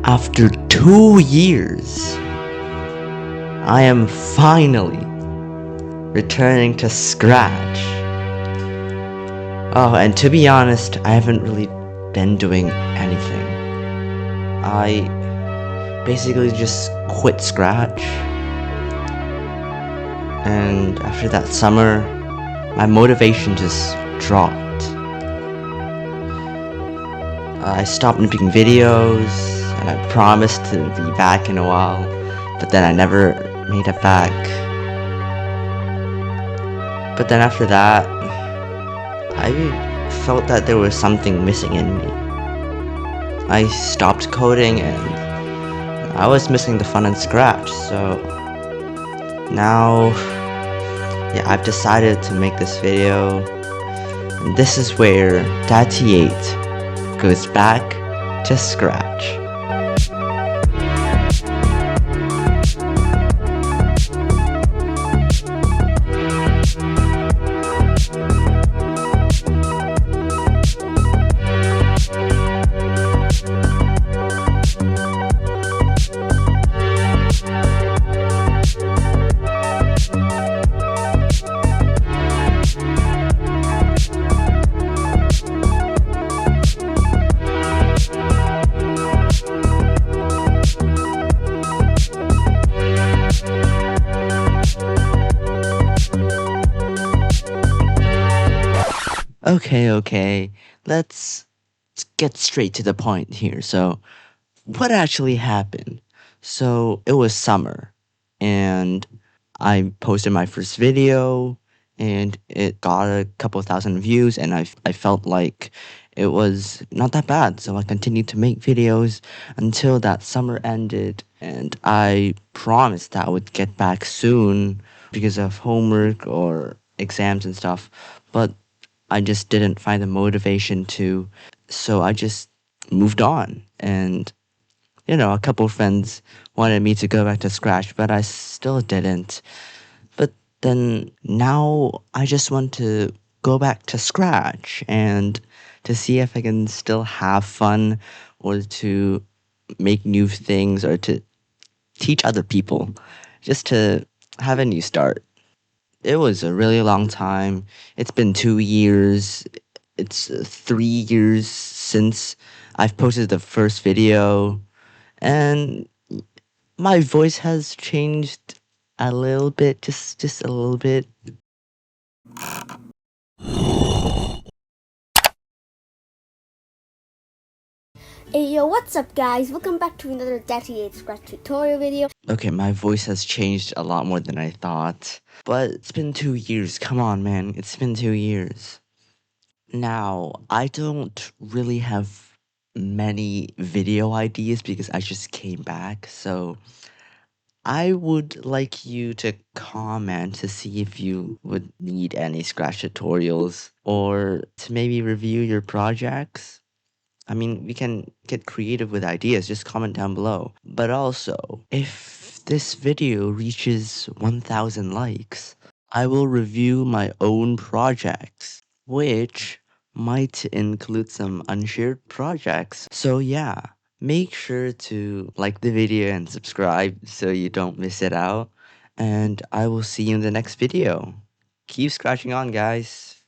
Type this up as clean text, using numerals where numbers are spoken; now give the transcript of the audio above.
After 2 years, I am finally returning to Scratch. Oh, and to be honest, I haven't really been doing anything. I basically just quit Scratch. And after that summer, my motivation just dropped. I stopped making videos, and I promised to be back in a while, but then I never made it back. But then after that, I felt that there was something missing in me. I stopped coding and I was missing the fun in Scratch, so now, yeah, I've decided to make this video. And this is where Daddy8 goes back to Scratch. Okay, let's get straight to the point here. So, what actually happened? So, it was summer, and I posted my first video, and it got a couple thousand views, and I felt like it was not that bad. So, I continued to make videos until that summer ended, and I promised that I would get back soon because of homework or exams and stuff. But I just didn't find the motivation to, so I just moved on. And, a couple friends wanted me to go back to Scratch, but I still didn't. But then now I just want to go back to Scratch and to see if I can still have fun or to make new things or to teach other people, just to have a new start. It was a really long time. It's been 2 years. It's 3 years since I've posted the first video, and my voice has changed a little bit, just a little bit. Hey yo, what's up guys? Welcome back to another Daddy8 Scratch tutorial video. Okay, my voice has changed a lot more than I thought, but it's been 2 years. Come on, man. It's been 2 years. Now, I don't really have many video ideas because I just came back, so I would like you to comment to see if you would need any Scratch tutorials or to maybe review your projects. I mean, we can get creative with ideas, just comment down below. But also, if this video reaches 1,000 likes, I will review my own projects, which might include some unshared projects. So yeah, make sure to like the video and subscribe so you don't miss it out. And I will see you in the next video. Keep scratching on, guys.